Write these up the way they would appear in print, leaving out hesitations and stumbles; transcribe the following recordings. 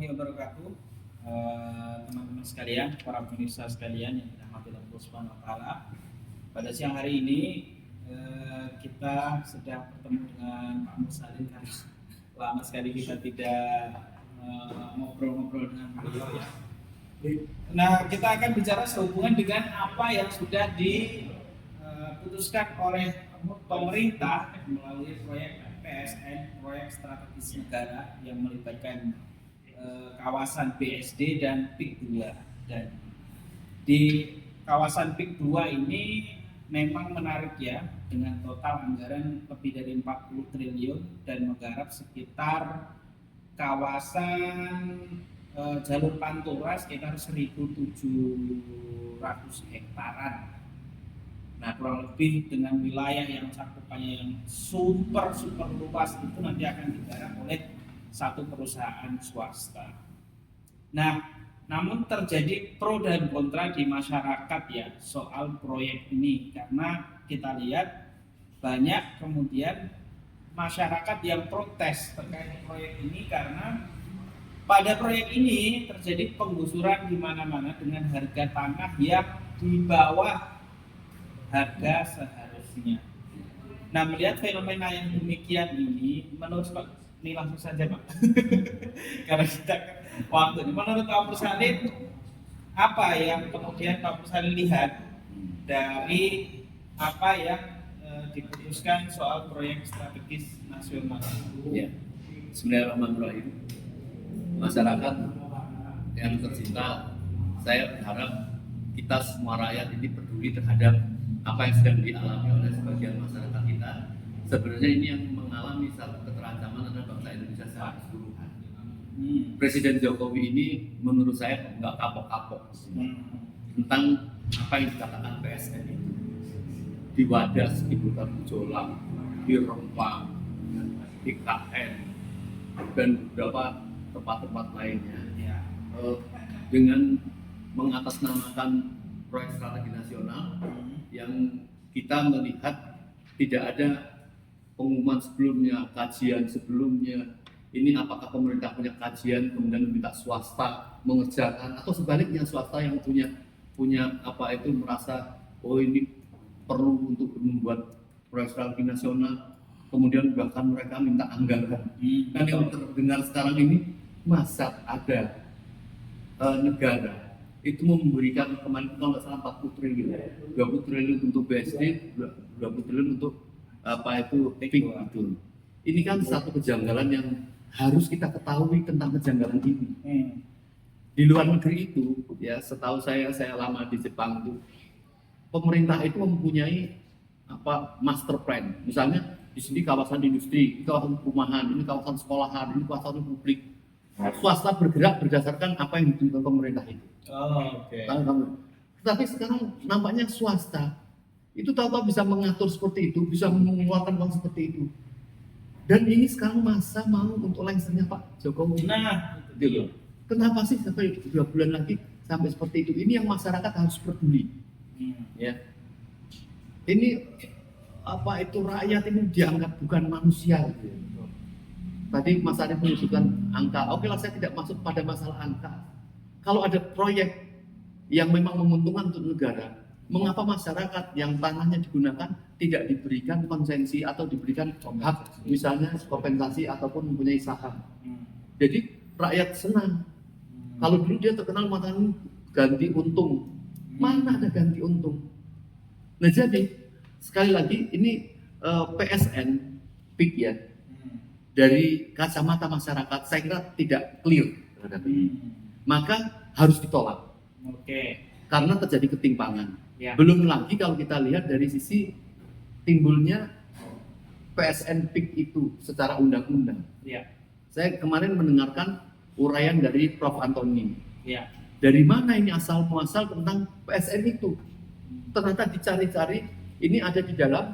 warahmatullahi wabarakatuh. Teman-teman sekalian, para pemirsa sekalian yang dirahmati Allah Subhanahu wa taala. Pada siang hari ini kita sedang bertemu dengan Pak Mursalin. Lama sekali kita tidak ngobrol-ngobrol dengan beliau ya. Nah, kita akan bicara sehubungan dengan apa yang sudah diputuskan oleh pemerintah melalui proyek PSN, proyek strategis negara yang melibatkan kawasan BSD dan PIK 2. Dan di kawasan PIK 2 ini memang menarik ya, dengan total anggaran lebih dari 40 triliun dan menggarap sekitar kawasan jalur Pantura sekitar 1.700 hektaran. Nah, kurang lebih dengan wilayah yang cakupannya yang super luas itu nanti akan digarap oleh satu perusahaan swasta. Nah, namun terjadi pro dan kontra di masyarakat ya soal proyek ini, karena kita lihat banyak kemudian masyarakat yang protes terkait proyek ini karena pada proyek ini terjadi penggusuran di mana-mana dengan harga tanah yang di bawah harga seharusnya. Nah, melihat fenomena yang demikian ini, menurut Pak, ini langsung saja Pak, karena kita waktu ini, menurut Pak Mursalin, apa yang kemudian Pak Mursalin lihat dari apa yang diputuskan soal proyek strategis nasional? Ya, Bismillahirrahmanirrahim. Masyarakat yang tercinta, saya berharap kita semua rakyat ini peduli terhadap apa yang sedang dialami oleh sebagian masyarakat kita. Sebenarnya ini yang mengalami satu keterancaman adalah bangsa Indonesia secara keseluruhan. Presiden Jokowi ini menurut saya nggak kapok-kapok tentang apa yang dikatakan PSN itu. Di Wadas, di Bukan Gejolak, di Rempang, di KN, dan beberapa tempat-tempat lainnya, dengan mengatasnamakan proyek strategi nasional yang kita melihat tidak ada pengumuman sebelumnya, kajian sebelumnya. Ini apakah pemerintah punya kajian kemudian meminta swasta mengerjakan, atau sebaliknya swasta yang punya apa itu merasa oh ini perlu untuk membuat proyek strategi nasional, kemudian bahkan mereka minta anggaran. Dan yang terdengar sekarang ini, masa ada negara itu memberikan kemarin kalau nggak salah 40 triliun, 20 triliun untuk BSD, 20 triliun untuk apa itu PIK itu. Ini kan satu kejanggalan yang harus kita ketahui tentang kejanggalan ini. Di luar negeri itu, ya setahu saya lama di Jepang itu, pemerintah itu mempunyai apa master plan. Misalnya di sini kawasan industri, ini kawasan perumahan, ini kawasan sekolahan, ini kawasan publik. Swasta bergerak berdasarkan apa yang ditentukan pemerintah itu. Tetapi sekarang nampaknya swasta itu tahu-tahu bisa mengatur seperti itu, bisa mengeluarkan uang seperti itu. Dan ini sekarang masa mau untuk lengsernya Pak Jokowi. Nah, itu. Kenapa sih sampai 2 bulan lagi sampai seperti itu? Ini yang masyarakat harus peduli. Ya. Ini apa itu rakyat ini dianggap bukan manusia gitu. Tadi Mas Arief menyebutkan angka. Oke lah, saya tidak masuk pada masalah angka. Kalau ada proyek yang memang menguntungkan untuk negara, mengapa masyarakat yang tanahnya digunakan tidak diberikan konsesi atau diberikan hak, misalnya kompensasi ataupun mempunyai saham? Jadi rakyat senang. Kalau dulu dia terkenal mengatakan ganti untung, mana ada ganti untung? Nah jadi sekali lagi ini PSN PIK ya, dari kacamata masyarakat saya kira tidak clear terhadap ini. Maka harus ditolak. Karena terjadi ketimpangan. Belum lagi kalau kita lihat dari sisi timbulnya PSN PIK itu secara undang-undang. Saya kemarin mendengarkan uraian dari Prof. Antoni. Dari mana ini asal muasal tentang PSN itu? Ternyata dicari-cari ini ada di dalam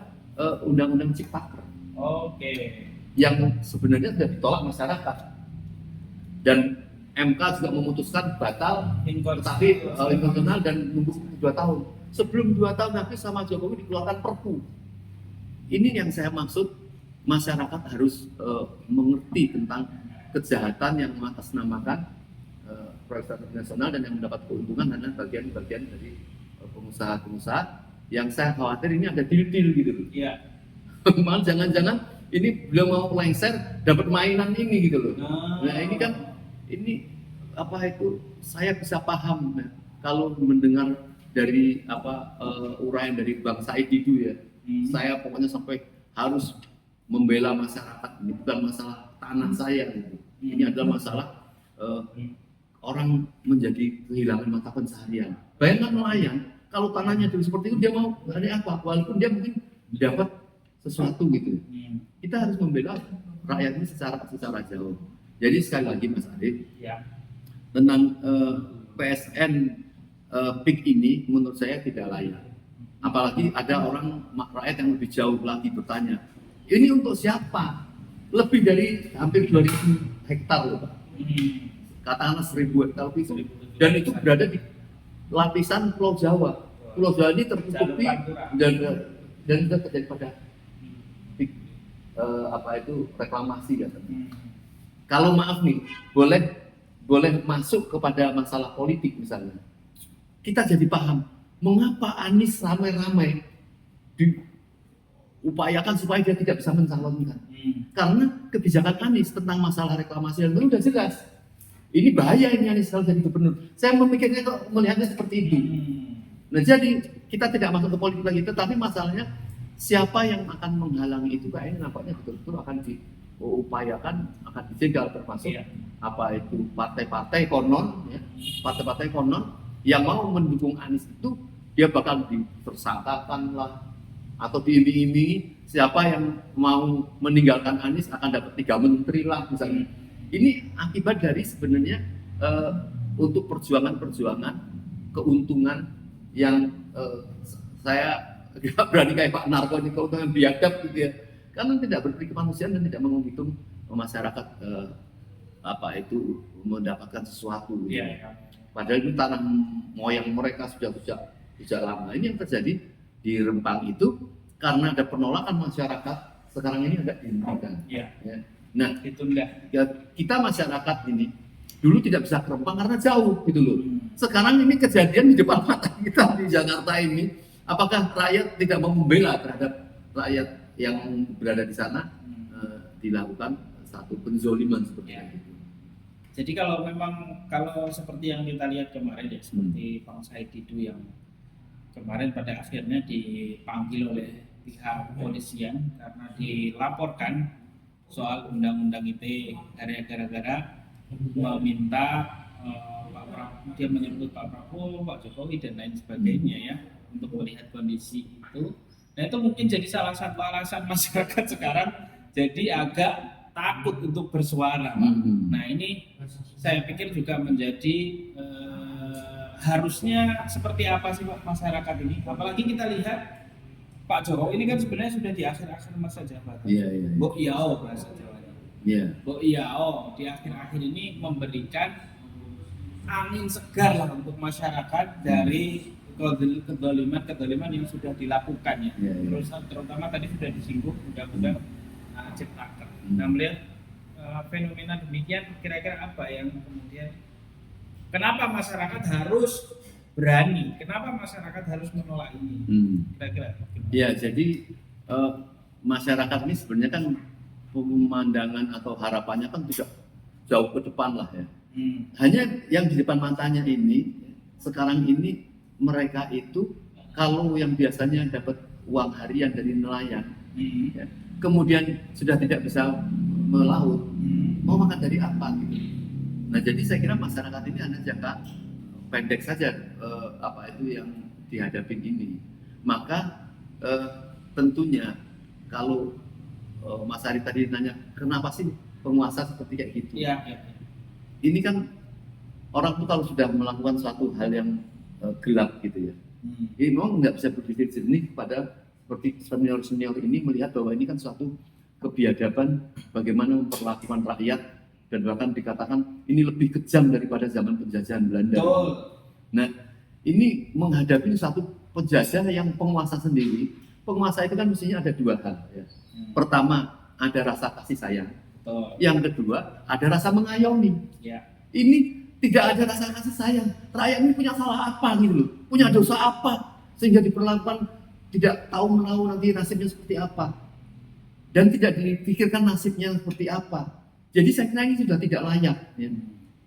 Undang-Undang Ciptaker. Yang sebenarnya sudah ditolak masyarakat. Dan MK juga memutuskan batal, tetapi inkonstitusional dan nunggu 2 tahun. Sebelum 2 tahun habis sama Jokowi dikeluarkan Perpu. Ini yang saya maksud, masyarakat harus mengerti tentang kejahatan yang mengatasnamakan proyek strategis nasional dan yang mendapat keuntungan adalah bagian-bagian dari pengusaha-pengusaha yang saya khawatir ini ada deal-deal gitu loh. Iya. Malah jangan-jangan ini belum mau lengser dapat mainan ini gitu loh. Nah ini kan ini apa itu saya bisa paham nah, kalau mendengar dari uraian dari Bang Said itu ya. Saya pokoknya sampai harus membela masyarakat. Ini bukan masalah tanah saya gitu. Ini adalah masalah orang menjadi kehilangan mata pencaharian. Bayangkan nelayan, kalau tanahnya dulu seperti itu dia mau ada apa? Walaupun dia mungkin dapat sesuatu gitu. Kita harus membela rakyat ini secara jauh. Jadi sekali lagi Mas Adit, tentang PSN PIK ini menurut saya tidak layak. Apalagi ada orang rakyat yang lebih jauh lagi bertanya, ini untuk siapa? Lebih dari hampir 2000 hektar loh Pak. Katakanlah 1000 hektar itu. Dan itu berada di lapisan Pulau Jawa. Pulau Jawa ini tertutupi dan sudah terjadi pada reklamasi ya. Kalau maaf nih, boleh masuk kepada masalah politik misalnya. Kita jadi paham mengapa Anies ramai-ramai diupayakan supaya dia tidak bisa mencalonkan. Karena kebijakan Anies tentang masalah reklamasi dan itu sudah jelas. Ini bahaya ini Anies kalau jadi gubernur. Saya memikirnya kok melihatnya seperti itu. Nah jadi kita tidak masuk ke politik lagi, tetapi masalahnya siapa yang akan menghalangi itu kayaknya nampaknya betul-betul akan diupayakan, akan dijegal termasuk apa itu partai-partai konon, ya, partai-partai konon yang mau mendukung Anies itu dia bakal ditersangkakan lah atau diiming-imingi siapa yang mau meninggalkan Anies akan dapat 3 menteri lah misalnya. Ini akibat dari sebenarnya untuk perjuangan-perjuangan keuntungan yang saya tidak berani kayak Pak Narko ini keuntungan biadab gitu ya, karena tidak berpikir kemanusiaan dan tidak menghitung masyarakat mendapatkan sesuatu. Padahal itu tanah moyang mereka sudah lama. Ini yang terjadi di Rempang itu karena ada penolakan masyarakat. Sekarang ini agak dihentikan. Ya. Nah, kita masyarakat ini dulu tidak bisa ke Rempang karena jauh gitu loh. Sekarang ini kejadian di depan mata kita di Jakarta ini. Apakah rakyat tidak mau membela terhadap rakyat yang berada di sana dilakukan satu penzoliman seperti itu? Jadi kalau seperti yang kita lihat kemarin ya, seperti Bang Said itu yang kemarin pada akhirnya dipanggil oleh pihak kepolisian karena dilaporkan soal undang-undang ITE gara-gara meminta dia menyebut Pak Prabowo, Pak Jokowi dan lain sebagainya ya untuk melihat kondisi itu. Nah itu mungkin jadi salah satu alasan masyarakat sekarang jadi agak takut untuk bersuara. Nah ini saya pikir juga menjadi harusnya seperti apa sih Pak masyarakat ini? Apalagi kita lihat Pak Jokowi ini kan sebenarnya sudah di akhir-akhir masa jabatan. Mbok Iao bahasa Jawanya. Mbok Iao di akhir-akhir ini memberikan angin segar lah untuk masyarakat dari kedoliman yang sudah dilakukannya. Terus terutama tadi sudah disinggung undang-undang Ciptaker. Nah melihat fenomena demikian, kira-kira apa yang kemudian kenapa masyarakat harus berani? Kenapa masyarakat harus menolak ini? Kira-kira. Ya, jadi masyarakat ini sebenarnya kan pemandangan atau harapannya kan tidak jauh ke depan lah ya. Hanya yang di depan matanya ini sekarang ini mereka itu kalau yang biasanya dapat uang harian dari nelayan, ya, kemudian sudah tidak bisa melaut, mau makan dari apa gitu. Nah jadi saya kira masyarakat ini hanya jangka pendek saja yang dihadapi ini. Maka tentunya kalau Mas Ari tadi nanya kenapa sih penguasa seperti kayak gitu? Ini kan orang tuh kalau sudah melakukan suatu hal yang gelap gitu ya, ini memang nggak bisa berpikir jernih pada seperti senior ini melihat bahwa ini kan suatu kebiadaban bagaimana memperlakukan rakyat dan bahkan dikatakan ini lebih kejam daripada zaman penjajahan Belanda. Nah ini menghadapi satu penjajah yang penguasa sendiri. Penguasa itu kan mestinya ada dua hal ya. Pertama ada rasa kasih sayang Betul. Yang kedua, ada rasa mengayomi. Ya. Ini tidak ada rasa kasih sayang. Rakyat ini punya salah apa gitu loh, punya dosa apa sehingga diperlakukan tidak tahu menahu nanti nasibnya seperti apa, dan tidak dipikirkan nasibnya seperti apa. Jadi saya kira ini sudah tidak layak. Ya.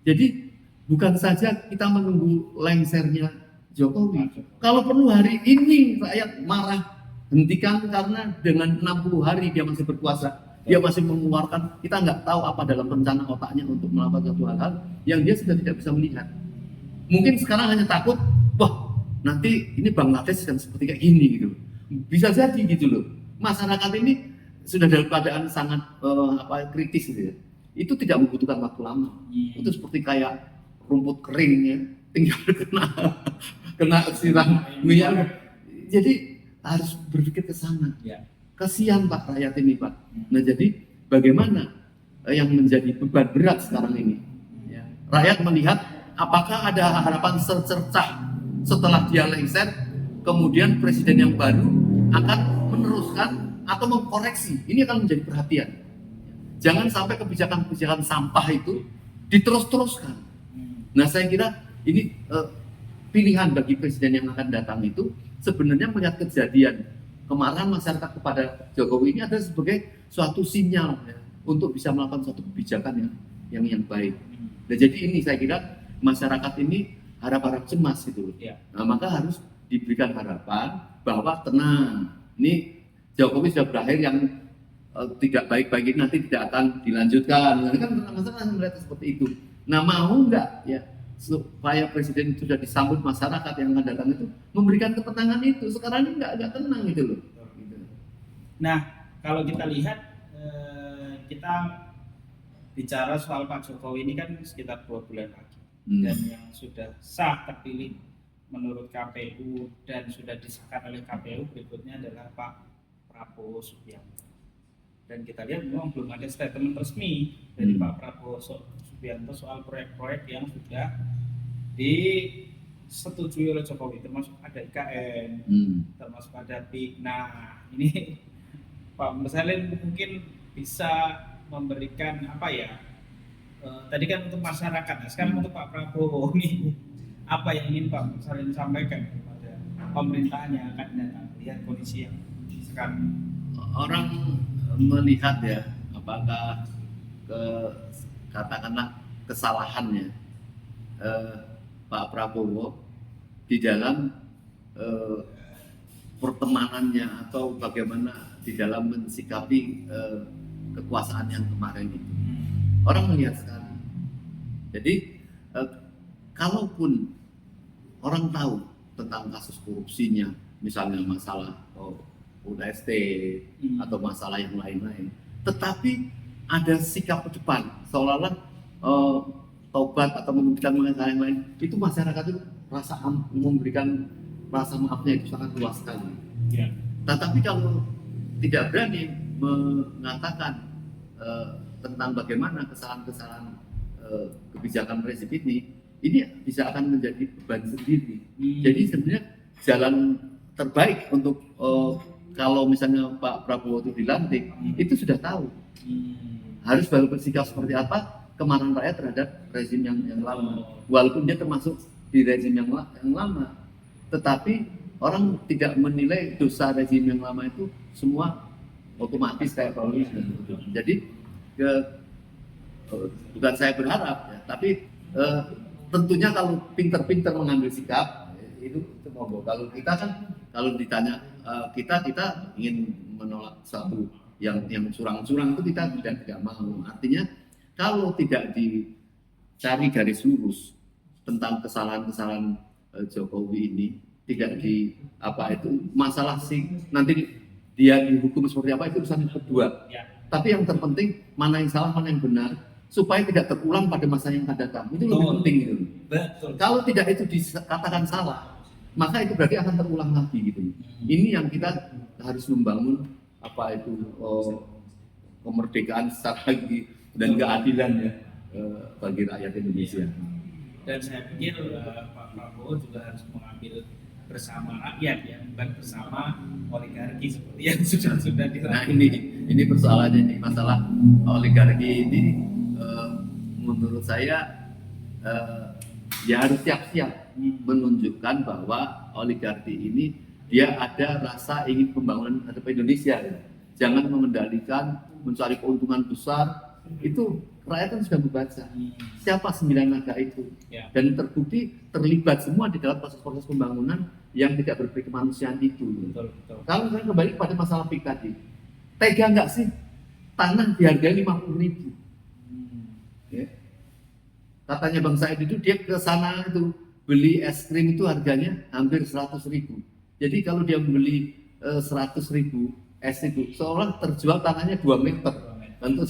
Jadi bukan saja kita menunggu lengsernya Jokowi. Kalau perlu hari ini rakyat marah, hentikan, karena dengan 60 hari dia masih berkuasa. Dia masih mengeluarkan, kita nggak tahu apa dalam rencana otaknya untuk melakukan satu hal yang dia sudah tidak bisa melihat. Mungkin sekarang hanya takut, wah nanti ini Bangladesh kan seperti kayak gini gitu. Bisa jadi gitu loh. Masyarakat ini sudah dalam keadaan sangat kritis gitu ya. Itu tidak membutuhkan waktu lama. Itu seperti kayak rumput kering ya, tinggal kena siram minyak. Jadi harus berpikir ke sana. Ya. Kasihan Pak rakyat ini Pak. Nah jadi bagaimana yang menjadi beban berat sekarang ini? Ya. Rakyat melihat apakah ada harapan secercah setelah dia lengser, kemudian presiden yang baru akan meneruskan atau mengkoreksi. Ini akan menjadi perhatian. Jangan sampai kebijakan-kebijakan sampah itu diterus-teruskan. Nah saya kira ini pilihan bagi presiden yang akan datang itu sebenarnya melihat kejadian kemarahan masyarakat kepada Jokowi ini ada sebagai suatu sinyal ya, untuk bisa melakukan suatu kebijakan yang baik. Nah, jadi ini saya kira masyarakat ini harap-harap cemas gitu. Ya. Nah, maka harus diberikan harapan bahwa tenang, ini Jokowi sudah berakhir, yang tidak baik-baik ini nanti tidak akan dilanjutkan. Nah, kan masyarakat melihat seperti itu. Nah, mau nggak ya supaya presiden itu sudah disambut masyarakat yang akan datang itu memberikan ketenangan itu. Sekarang ini nggak tenang gitu loh. Nah, kalau kita lihat kita bicara soal Pak Jokowi ini kan sekitar 2 bulan lagi, dan yang sudah sah terpilih menurut KPU dan sudah disahkan oleh KPU berikutnya adalah Pak Prabowo Subianto. Dan kita lihat memang belum ada statement resmi dari Pak Prabowo Subianto soal proyek-proyek yang sudah disetujui oleh Jokowi, termasuk ada IKN, termasuk ada PIK. Nah, ini Pak Mursalin mungkin bisa memberikan apa ya? Tadi kan untuk masyarakat, nah sekarang untuk Pak Prabowo nih, apa yang ingin Pak Mursalin sampaikan kepada pemerintahan yang akan datang, lihat kondisi yang sekarang? Orang melihat ya, apakah katakanlah kesalahannya Pak Prabowo di dalam pertemanannya atau bagaimana di dalam mensikapi kekuasaan yang kemarin itu. Orang melihat sekali. Jadi kalaupun orang tahu tentang kasus korupsinya, misalnya masalah UTST atau masalah yang lain-lain, tetapi ada sikap ke depan seolah-olah tobat atau memberikan masalah yang lain, itu masyarakat itu memberikan rasa maafnya itu sangat luas sekali. Ya. Tetapi kalau tidak berani mengatakan tentang bagaimana kesalahan-kesalahan kebijakan presiden ini bisa akan menjadi beban sendiri. Jadi sebenarnya jalan terbaik untuk kalau misalnya Pak Prabowo itu dilantik, itu sudah tahu harus baru bersikap seperti apa kemarahan rakyat terhadap rezim yang lama. Walaupun dia termasuk di rezim yang lama, tetapi orang tidak menilai dosa rezim yang lama itu semua otomatis kayak Paulus. Jadi bukan saya berharap ya, tapi tentunya kalau pinter-pinter mengambil sikap itu monggo. Kalau kita kan kalau ditanya kita ingin menolak satu yang curang-curang itu kita tidak mau. Artinya kalau tidak dicari garis lurus tentang kesalahan-kesalahan Jokowi ini, tidak masalah sih nanti dia dihukum seperti apa itu urusan kedua. Ya. Tapi yang terpenting mana yang salah mana yang benar supaya tidak terulang pada masa yang akan datang. Itu lebih penting gitu. Betul. Kalau tidak itu dikatakan salah, maka itu berarti akan terulang lagi gitu. Ini yang kita harus membangun kemerdekaan secara dan keadilan ya bagi rakyat Indonesia. Dan saya pikir Pak Prabowo juga harus mengambil bersama rakyat ya, bukan bersama oligarki seperti yang sudah Nah dilakukan. ini persoalannya nih, masalah oligarki ini menurut saya ya harus siap-siap menunjukkan bahwa oligarki ini dia ada rasa ingin pembangunan terhadap Indonesia. Jangan mengendalikan, mencari keuntungan besar. Itu rakyat kan sudah membaca siapa 9 naga itu, Ya. dan terbukti terlibat semua di dalam proses-proses pembangunan yang tidak berpikir kemanusiaan itu. Betul, betul. Kalau saya kembali pada masalah PIK tadi, tega nggak sih tanah dihargai 50.000? Ya. Katanya Bang Said itu dia ke sana itu beli es krim itu harganya hampir 100.000. Jadi kalau dia membeli 100.000 es itu seolah terjual tanahnya 2 meter. Tentu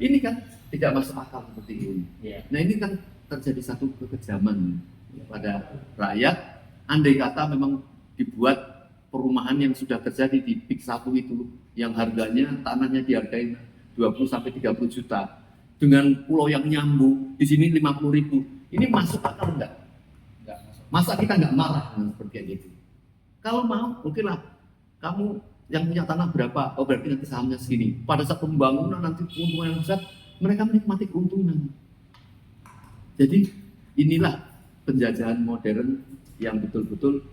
ini kan tidak masuk akal seperti ini. Ya. Nah ini kan terjadi satu kekejaman pada rakyat. Andai kata memang dibuat perumahan yang sudah terjadi di PIK 1 itu, yang harganya tanahnya dihargai 20-30 juta, dengan pulau yang nyambung di sini 50.000, ini masuk akal enggak? Enggak masuk. Masa kita nggak marah seperti itu? Kalau mau, oke lah, kamu yang punya tanah berapa? Oh berarti nanti sahamnya segini. Pada saat pembangunan nanti keuntungan yang besar, mereka menikmati keuntungan. Jadi inilah penjajahan modern yang betul-betul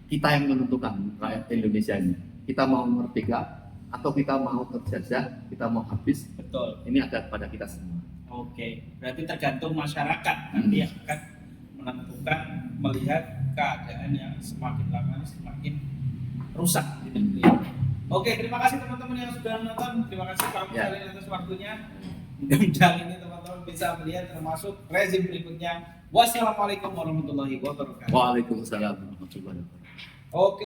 kita yang menentukan, rakyat Indonesia ini. Kita mau merdeka atau kita mau terjajah, kita mau habis. Betul. Ini ada pada kita semua. Oke, berarti tergantung masyarakat nanti yang akan menentukan, melihat keadaan yang semakin lama semakin rusak gitu ya. Oke, terima kasih teman-teman yang sudah menonton. Terima kasih Pak Ya. Musalin atas waktunya. Mudah-mudahan ini teman-teman bisa melihat termasuk rezim berikutnya. Wassalamualaikum warahmatullahi wabarakatuh. Waalaikumsalam warahmatullahi wabarakatuh. Oke.